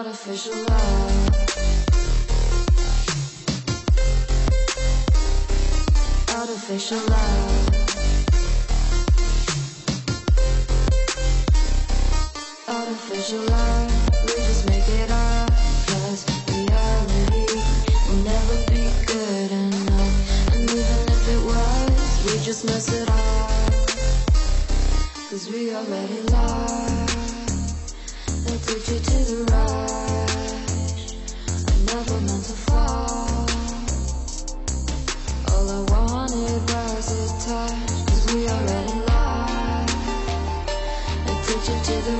artificial love, artificial love, artificial love. We just make it up, 'cause reality will never be good enough. And even if it was, we just mess it up, 'cause we already lost. They took you to the right, I never meant to fall. All I wanted was a touch, 'cause we already lost. They took you to the